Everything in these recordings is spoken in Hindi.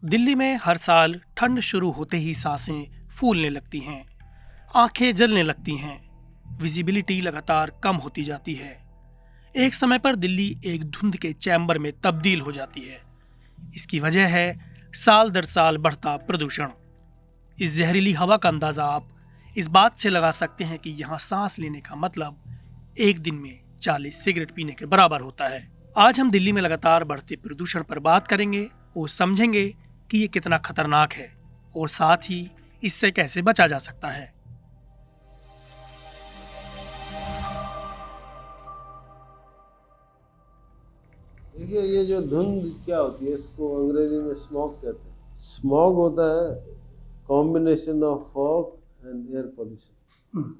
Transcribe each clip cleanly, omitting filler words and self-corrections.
दिल्ली में हर साल ठंड शुरू होते ही सांसें फूलने लगती हैं, आंखें जलने लगती हैं, विजिबिलिटी लगातार कम होती जाती है। एक समय पर दिल्ली एक धुंध के चैम्बर में तब्दील हो जाती है। इसकी वजह है साल दर साल बढ़ता प्रदूषण। इस जहरीली हवा का अंदाजा आप इस बात से लगा सकते हैं कि यहाँ सांस लेने का मतलब एक दिन में 40 सिगरेट पीने के बराबर होता है। आज हम दिल्ली में लगातार बढ़ते प्रदूषण पर बात करेंगे और समझेंगे कि ये कितना खतरनाक है और साथ ही इससे कैसे बचा जा सकता है। देखिए, ये जो धुंध क्या होती है, इसको अंग्रेजी में स्मॉग कहते हैं। स्मॉग होता है combination of fog and air pollution.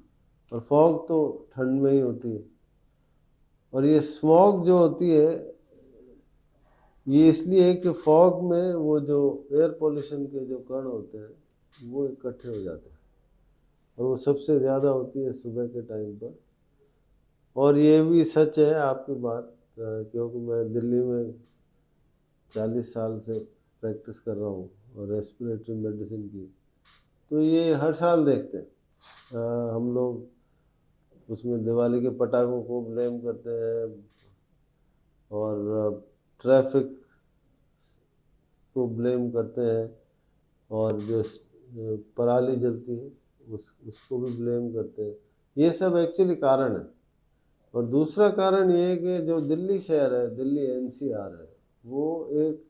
और फॉग तो ठंड में ही होती है, और ये स्मॉग जो होती है ये इसलिए है कि फॉग में वो जो एयर पोल्यूशन के जो कण होते हैं वो इकट्ठे हो जाते हैं, और वो सबसे ज़्यादा होती है सुबह के टाइम पर। और ये भी सच है आपकी बात, क्योंकि मैं दिल्ली में 40 साल से प्रैक्टिस कर रहा हूँ और रेस्पिरेटरी मेडिसिन की, तो ये हर साल देखते हैं। हम लोग उसमें दिवाली के पटाखों को ब्लेम करते हैं, और ट्रैफिक को ब्लेम करते हैं, और जो पराली जलती है उसको भी ब्लेम करते हैं। ये सब एक्चुअली कारण है। और दूसरा कारण ये है कि जो दिल्ली शहर है, दिल्ली एनसीआर है, वो एक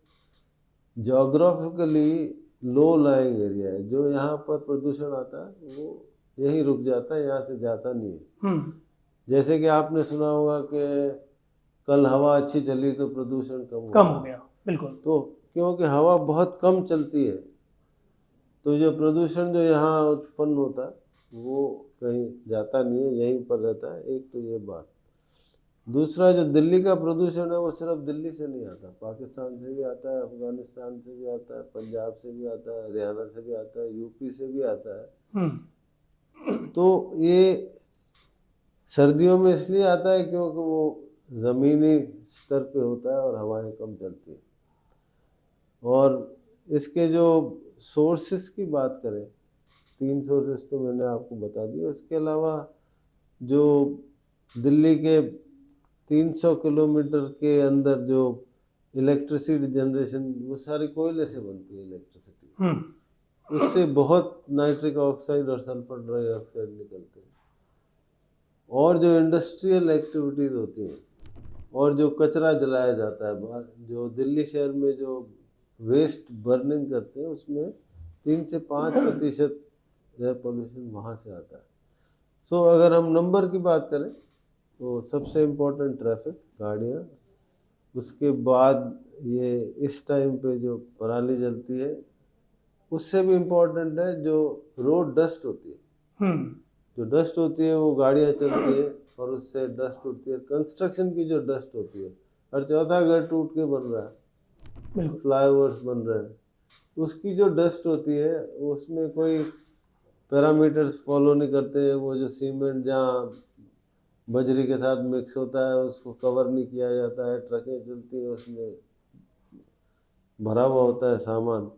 जोग्राफिकली लो लाइंग एरिया है। जो यहाँ पर प्रदूषण आता है वो यहीं रुक जाता है, यहाँ से जाता नहीं है। जैसे कि आपने सुना होगा कि कल हवा अच्छी चली तो प्रदूषण कम हो गया, बिल्कुल। तो क्योंकि हवा बहुत कम चलती है, तो जो प्रदूषण जो यहाँ उत्पन्न होता है वो कहीं जाता नहीं है, यहीं पर रहता है। एक तो ये बात। दूसरा, जो दिल्ली का प्रदूषण है वो सिर्फ दिल्ली से नहीं आता, पाकिस्तान से भी आता है, अफगानिस्तान से भी आता है, पंजाब से भी आता है, हरियाणा से भी आता है, यूपी से भी आता है। तो ये सर्दियों में इसलिए आता है क्योंकि वो ज़मीनी स्तर पे होता है और हवाएं कम चलती हैं। और इसके जो सोर्सेस की बात करें, 3 सोर्सेस तो मैंने आपको बता दिए। उसके अलावा जो दिल्ली के 300 किलोमीटर के अंदर जो इलेक्ट्रिसिटी जनरेशन, वो सारी कोयले से बनती है इलेक्ट्रिसिटी। उससे बहुत नाइट्रिक ऑक्साइड और सल्फर डाइऑक्साइड निकलते हैं। और जो इंडस्ट्रियल एक्टिविटीज़ होती हैं और जो कचरा जलाया जाता है बाहर, जो दिल्ली शहर में जो वेस्ट बर्निंग करते हैं, उसमें 3 से 5% एयर पोल्यूशन वहाँ से आता है। सो अगर हम नंबर की बात करें तो सबसे इम्पोर्टेंट ट्रैफिक, गाड़ियाँ। उसके बाद ये इस टाइम पे जो पराली जलती है, उससे भी इम्पोर्टेंट है जो रोड डस्ट होती है। जो डस्ट होती है वो गाड़ियाँ चलती है और उससे डस्ट उठती है। कंस्ट्रक्शन की जो डस्ट होती है, हर चौथा घर टूट के बन रहा है, फ्लाईओवर्स बन रहे हैं, उसकी जो डस्ट होती है उसमें कोई पैरामीटर्स फॉलो नहीं करते। वो जो सीमेंट जहाँ बजरी के साथ मिक्स होता है उसको कवर नहीं किया जाता है, ट्रकें चलती हैं उसमें भरा हुआ होता है सामान।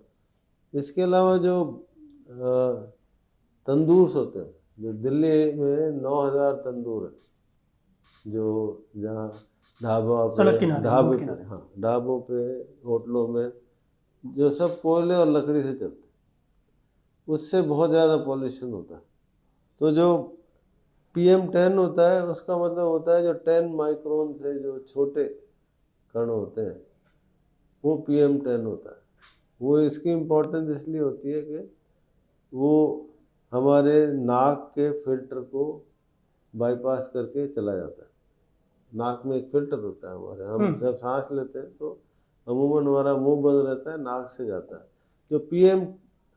इसके अलावा जो तंदूर होते हैं, जो दिल्ली में 9,000 तंदूर है, जो जहाँ ढाबे पे, हाँ, ढाबों पे, होटलों में, जो सब कोयले और लकड़ी से चलते हैं, उससे बहुत ज़्यादा पॉल्यूशन होता है। तो जो PM10 होता है उसका मतलब होता है जो 10 माइक्रोन से जो छोटे कण होते हैं वो PM10 होता है। वो इसकी इम्पोर्टेंस इसलिए होती है कि वो हमारे नाक के फिल्टर को बाईपास करके चला जाता है। नाक में एक फिल्टर होता है हमारे, हम जब सांस लेते हैं तो अमूमन हमारा मुंह बंद रहता है, नाक से जाता है।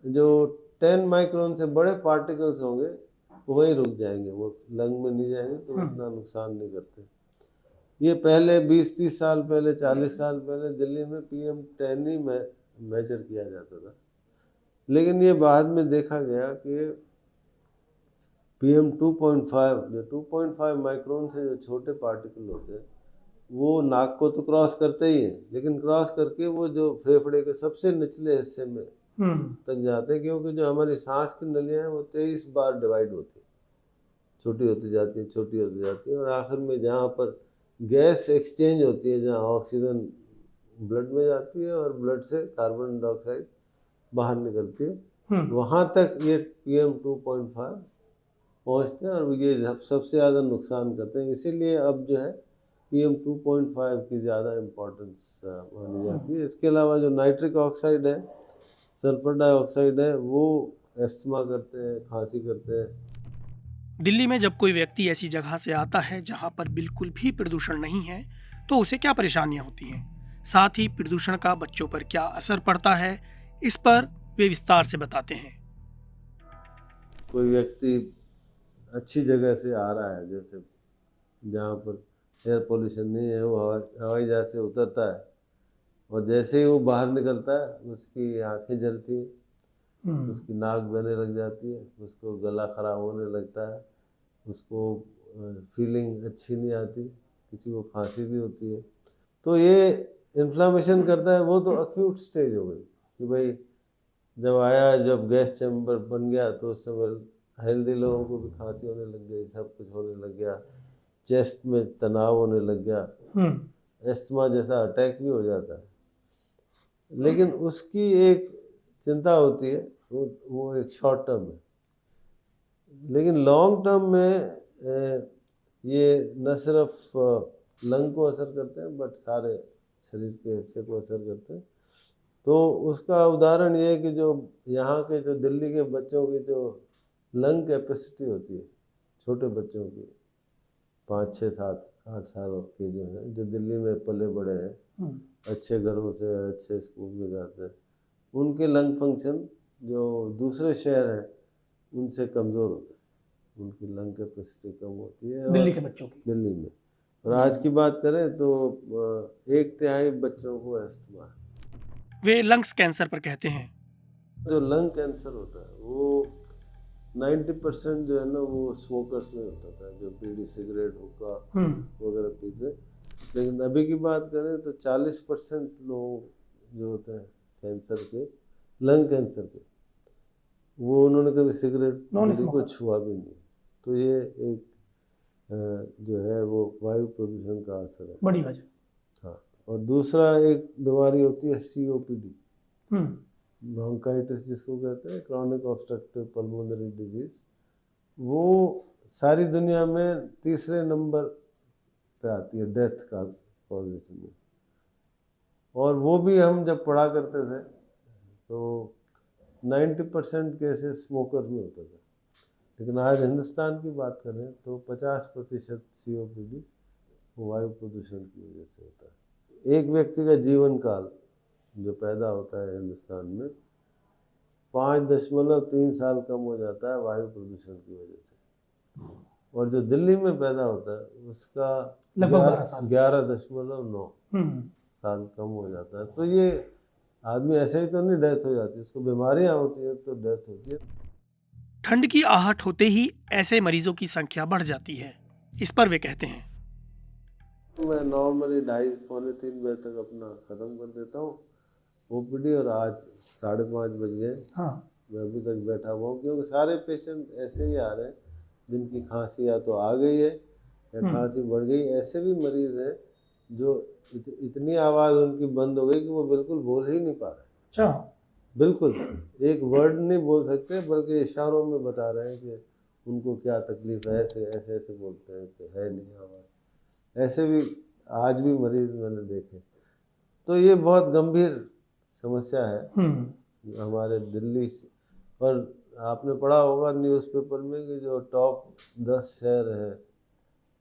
जो 10 माइक्रोन से बड़े पार्टिकल्स होंगे वो वहीं रुक जाएंगे, वो लंग में नहीं जाएंगे, तो उतना नुकसान नहीं करते। ये पहले 20-30 साल पहले, 40 साल पहले दिल्ली में PM10 ही मेजर किया जाता था। लेकिन ये बाद में देखा गया कि PM2.5, जो 2.5 माइक्रोन से जो छोटे पार्टिकल होते हैं, वो नाक को तो क्रॉस करते ही हैं, लेकिन क्रॉस करके वो जो फेफड़े के सबसे निचले हिस्से में तक जाते हैं, क्योंकि जो हमारी सांस की नलियाँ हैं वो 23 बार डिवाइड होती हैं, छोटी होती जाती है, छोटी होती जाती है, और आखिर में जहाँ पर गैस एक्सचेंज होती है, जहाँ ऑक्सीजन ब्लड में जाती है और ब्लड से कार्बन डाइऑक्साइड बाहर निकलती है, वहाँ तक ये PM2.5 पहुँचते हैं और ये सबसे ज़्यादा नुकसान करते हैं। इसीलिए अब जो है PM2.5 की ज़्यादा इम्पोर्टेंस मानी जाती है। इसके अलावा जो नाइट्रिक ऑक्साइड है, सल्फर डाइऑक्साइड है, वो अस्थमा करते हैं, खांसी करते हैं। दिल्ली में जब कोई व्यक्ति ऐसी जगह से आता है जहां पर बिल्कुल भी प्रदूषण नहीं है, तो उसे क्या परेशानियां होती हैं? साथ ही प्रदूषण का बच्चों पर क्या असर पड़ता है, इस पर वे विस्तार से बताते हैं। कोई व्यक्ति अच्छी जगह से आ रहा है, जैसे जहाँ पर एयर पोल्यूशन नहीं है, वो हवाई जहाज से उतरता है और जैसे ही वो बाहर निकलता है उसकी आंखें जलती हैं, उसकी नाक बहने लग जाती है, उसको गला खराब होने लगता है, उसको फीलिंग अच्छी नहीं आती, किसी को खांसी भी होती है। तो ये इन्फ्लामेशन करता है, वो तो अक्यूट स्टेज हो गई कि भाई जब आया, जब गैस चैम्बर बन गया तो उस समय हेल्दी लोगों को भी खांसी होने लग गई, सब कुछ होने लग गया, चेस्ट में तनाव होने लग गया, एस्थमा जैसा अटैक भी हो जाता है। लेकिन उसकी एक चिंता होती है, वो एक शॉर्ट टर्म है, लेकिन लॉन्ग टर्म में ये न सिर्फ लंग को असर करते हैं बट सारे शरीर के हिस्से को असर करते हैं। तो उसका उदाहरण ये है कि जो यहाँ के जो दिल्ली के बच्चों की जो लंग कैपेसिटी होती है, छोटे बच्चों की 5, 6, 7, 8 सालों के जो हैं, जो दिल्ली में पले बड़े हैं, अच्छे घरों से अच्छे स्कूल में जाते हैं, उनके लंग फंक्शन जो दूसरे शहर हैं उनसे कमज़ोर होता है, उनकी लंग कैपेसिटी कम होती है दिल्ली के बच्चों की। दिल्ली में। और आज की बात करें तो 1/3 बच्चों को अस्थमा है। वे लंग्स कैंसर पर कहते हैं। जो लंग कैंसर होता है वो 90% जो है ना वो स्मोकर्स में होता था, जो बीड़ी सिगरेट हुक्का वगैरह पीते। लेकिन अभी की बात करें तो 40% लोग जो होते हैं कैंसर के, लंग कैंसर के, वो उन्होंने कभी सिगरेट बीड़ी को छुआ भी नहीं। तो ये एक जो है वो वायु प्रदूषण का असर है, बड़ी वजह। हाँ। और दूसरा एक बीमारी होती है COPD, ब्रोंकाइटिस जिसको कहते हैं, क्रॉनिक ऑब्स्ट्रक्टिव पल्मोनरी डिजीज। वो सारी दुनिया में तीसरे नंबर पे आती है डेथ का कॉजेशन में। और वो भी हम जब पढ़ा करते थे तो 90% केसेस स्मोकर में होता था, लेकिन आज हिंदुस्तान की बात करें तो 50% COPD वायु प्रदूषण की वजह से होता है। एक व्यक्ति का जीवन काल जो पैदा होता है हिंदुस्तान में 5.3 साल कम हो जाता है वायु प्रदूषण की वजह से, और जो दिल्ली में पैदा होता है उसका लगभग 11.9 साल कम हो जाता है। तो ये आदमी ऐसे ही तो नहीं डेथ हो जाती, उसको बीमारियां होती है तो डेथ होती है। ठंड की आहट होते ही ऐसे मरीजों की संख्या बढ़ जाती है। इस पर वे कहते हैं, मैं नॉर्मली 2:30-3 बजे तक अपना ख़त्म कर देता हूँ OPD, और आज 5:30 बज गए, मैं अभी तक बैठा हुआ हूँ, क्योंकि सारे पेशेंट ऐसे ही आ रहे हैं जिनकी खांसी या तो आ गई है या खांसी बढ़ गई। ऐसे भी मरीज़ हैं जो इतनी आवाज़ उनकी बंद हो गई कि वो बिल्कुल बोल ही नहीं पा रहे। अच्छा, बिल्कुल एक वर्ड नहीं बोल सकते, बल्कि इशारों में बता रहे हैं कि उनको क्या तकलीफ है, ऐसे ऐसे ऐसे बोलते हैं कि है नहीं आवाज़। ऐसे भी आज भी मरीज मैंने देखे। तो ये बहुत गंभीर समस्या है हमारे दिल्ली से। और आपने पढ़ा होगा न्यूज़पेपर में कि जो टॉप 10 शहर हैं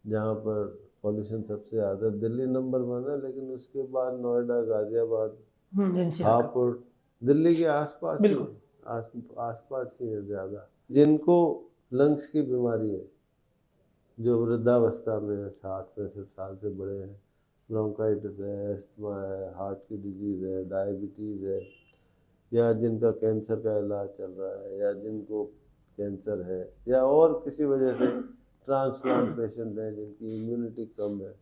जहाँ पर पॉल्यूशन सबसे ज़्यादा, दिल्ली नंबर 1 है, लेकिन उसके बाद नोएडा, गाजियाबाद, हापुड़, दिल्ली के आसपास ही आसपास ही है ज़्यादा जिनको लंग्स की बीमारी है, जो वृद्धावस्था में है, 60-65 साल से बड़े हैं। ब्रोंकाइटिस है, एस्थमा है, हार्ट की डिजीज़ है, डायबिटीज़ है, या जिनका कैंसर का इलाज चल रहा है, या जिनको कैंसर है, या और किसी वजह से ट्रांसप्लांट पेशेंट हैं जिनकी इम्यूनिटी कम है।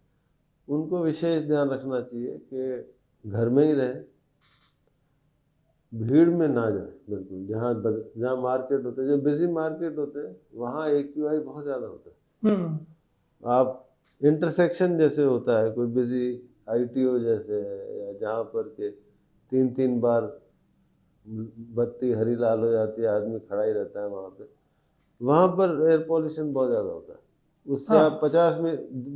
उनको विशेष ध्यान रखना चाहिए कि घर में ही रहे, भीड़ में ना जाए बिल्कुल। जहाँ मार्केट होते हैं, जो बिजी मार्केट होते हैं, वहाँ AQI बहुत ज़्यादा होता है। आप इंटरसेक्शन जैसे होता है, कोई बिजी ITO जैसे है, या जहाँ पर के 3-3 बार बत्ती हरी लाल हो जाती है, आदमी खड़ा ही रहता है वहाँ पर एयर पॉल्यूशन बहुत ज़्यादा होता है। उससे हाँ। आप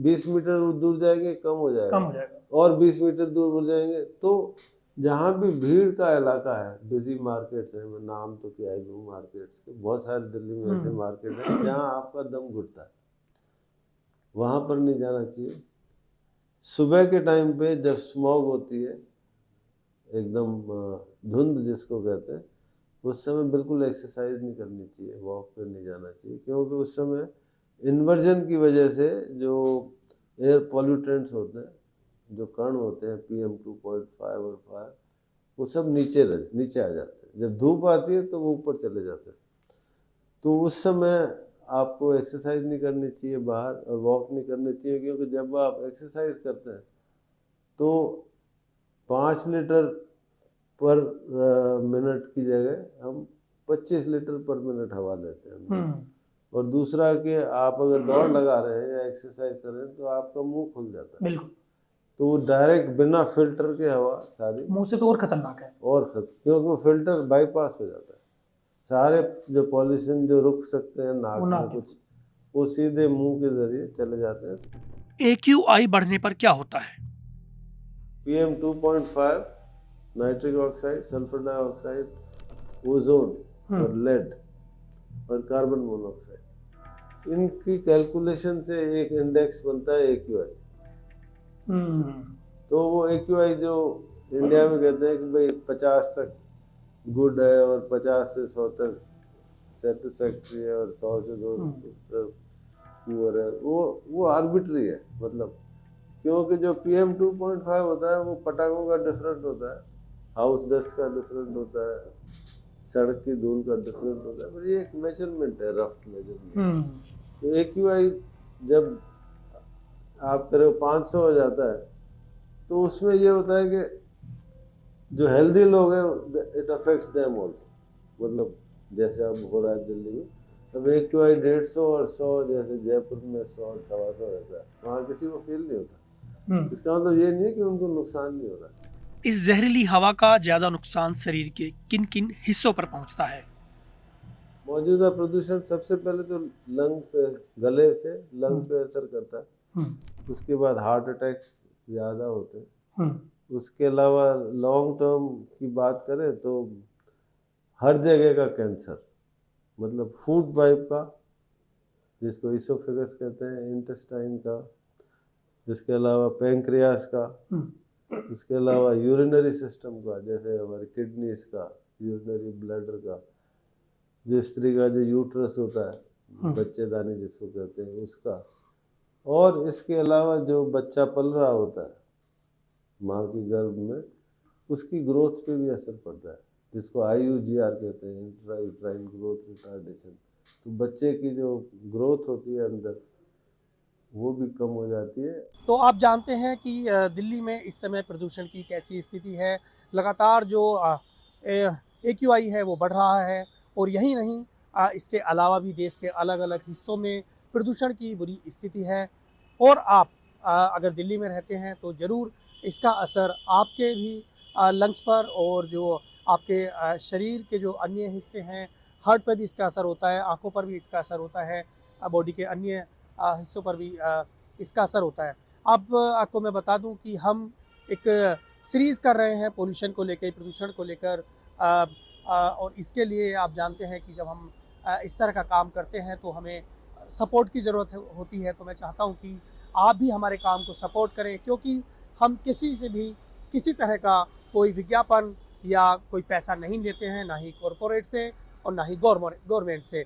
20 मीटर दूर जाएंगे कम हो जाएगा, और 20 मीटर दूर हो जाएंगे तो जहाँ भी भीड़ का इलाका है, बिजी मार्केट्स है, मैं नाम तो क्या ही लूँ मार्केट्स के, बहुत सारे दिल्ली में ऐसे मार्केट हैं जहाँ आपका दम घुटता है, वहाँ पर नहीं जाना चाहिए। सुबह के टाइम पे जब स्मॉग होती है, एकदम धुंध जिसको कहते हैं, उस समय बिल्कुल एक्सरसाइज नहीं करनी चाहिए, वॉक पे नहीं जाना चाहिए, क्योंकि उस समय इन्वर्जन की वजह से जो एयर पॉल्यूटेंट्स होते हैं, जो कण होते हैं PM 2.5 और 5, वो सब नीचे आ जाते हैं। जब धूप आती है तो वो ऊपर चले जाते हैं। तो उस समय आपको एक्सरसाइज नहीं करनी चाहिए बाहर, और वॉक नहीं करनी चाहिए, क्योंकि जब आप एक्सरसाइज करते हैं तो 5 लीटर पर मिनट की जगह हम 25 लीटर पर मिनट हवा लेते हैं। और दूसरा कि आप अगर दौड़ लगा रहे हैं या एक्सरसाइज कर रहे हैं तो आपका मुंह खुल जाता है, बिल्कुल, तो वो डायरेक्ट बिना फिल्टर के हवा सारी मुंह से तो और खतरनाक है। क्योंकि वो फिल्टर बाईपास हो जाता है, सारे जो पॉल्यूशन जो रुक सकते हैं नाक में कुछ, वो सीधे मुंह के जरिए चले जाते हैं। AQI बढ़ने पर क्या होता है? PM 2.5, nitric oxide, sulphur dioxide, ozone और लेड और कार्बन मोनोऑक्साइड, इनकी कैलकुलेशन से एक इंडेक्स बनता है AQI। तो वो AQI जो इंडिया में कहते हैं कि भाई 50 तक गुड है और 50 से 100 तक सेटिस्फैक्ट्री है और 100 से 200 पुअर है, वो आर्बिट्री है। मतलब क्योंकि जो PM 2.5 होता है वो पटाखों का डिफरेंट होता है, हाउस डस्ट का डिफरेंट होता है, सड़क की धूल का डिफरेंट होता है, पर ये एक मेजरमेंट है, रफ मेजरमेंट। तो AQI जब आप करो 500 हो जाता है, तो उसमें ये होता है कि जो हेल्दी लोग हैं इट अफेक्ट्स देम ऑल्सो। मतलब जैसे अब हो रहा है दिल्ली में, अब AQI 150 और 100, जैसे जयपुर में 100 और 125 रहता है, वहाँ किसी को फील नहीं होता। इसका मतलब ये नहीं है कि उनको नुकसान नहीं हो रहा। इस जहरीली हवा का ज्यादा नुकसान शरीर के किन किन हिस्सों पर पहुंचता है? मौजूदा प्रदूषण सबसे पहले तो लंग पे, गले से लंग पे असर करता है। उसके बाद हार्ट अटैक्स ज़्यादा होते हैं। उसके अलावा लॉन्ग टर्म की बात करें तो हर जगह का कैंसर, मतलब फूड पाइप का, जिसको इसोफेगस कहते हैं, इंटेस्टाइन का, इसके अलावा पैंक्रियास का, इसके अलावा यूरिनरी सिस्टम का, जैसे हमारी किडनीज का, यूरिनरी ब्लैडर का, जो स्त्री का जो यूट्रस होता है, बच्चेदानी जिसको कहते हैं, उसका, और इसके अलावा जो बच्चा पल रहा होता है माँ की गर्भ में, उसकी ग्रोथ पे भी असर पड़ता है, जिसको IUGR कहते हैं, इंट्रा-यूट्राइन ग्रोथ रिटार्डेशन। तो बच्चे की जो ग्रोथ होती है अंदर, वो भी कम हो जाती है। तो आप जानते हैं कि दिल्ली में इस समय प्रदूषण की कैसी स्थिति है। लगातार जो AQI है वो बढ़ रहा है, और यही नहीं, इसके अलावा भी देश के अलग अलग हिस्सों में प्रदूषण की बुरी स्थिति है। और आप अगर दिल्ली में रहते हैं तो ज़रूर इसका असर आपके भी लंग्स पर, और जो आपके शरीर के जो अन्य हिस्से हैं, हार्ट पर भी इसका असर होता है, आँखों पर भी इसका असर होता है, बॉडी के अन्य हिस्सों पर भी इसका असर होता है। अब आपको मैं बता दूं कि हम एक सीरीज़ कर रहे हैं पोल्यूशन को लेकर, प्रदूषण को लेकर, और इसके लिए आप जानते हैं कि जब हम इस तरह का काम करते हैं तो हमें सपोर्ट की ज़रूरत होती है। तो मैं चाहता हूं कि आप भी हमारे काम को सपोर्ट करें, क्योंकि हम किसी से भी किसी तरह का कोई विज्ञापन या कोई पैसा नहीं लेते हैं, ना ही कॉरपोरेट से और ना ही गवर्नमेंट से।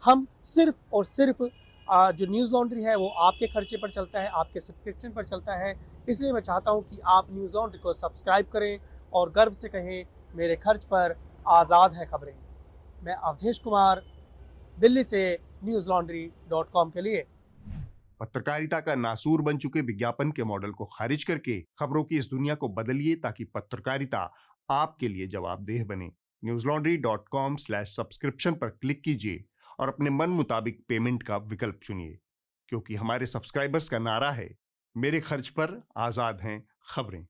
हम सिर्फ और सिर्फ जो न्यूज़ लॉन्ड्री है वो आपके खर्चे पर चलता है, आपके सब्सक्रिप्शन पर चलता है। इसलिए मैं चाहता हूं कि आप न्यूज़ लॉन्ड्री को सब्सक्राइब करें और गर्व से कहें, मेरे खर्च पर आज़ाद है खबरें। मैं अवधेश कुमार, दिल्ली से newslaundry.com के लिए। पत्रकारिता का नासूर बन चुके विज्ञापन के मॉडल को खारिज करके खबरों की इस दुनिया को बदलिए ताकि पत्रकारिता आपके लिए जवाबदेह बने। newslaundry.com/subscription पर क्लिक कीजिए और अपने मन मुताबिक पेमेंट का विकल्प चुनिए, क्योंकि हमारे सब्सक्राइबर्स का नारा है, मेरे खर्च पर आजाद हैं खबरें।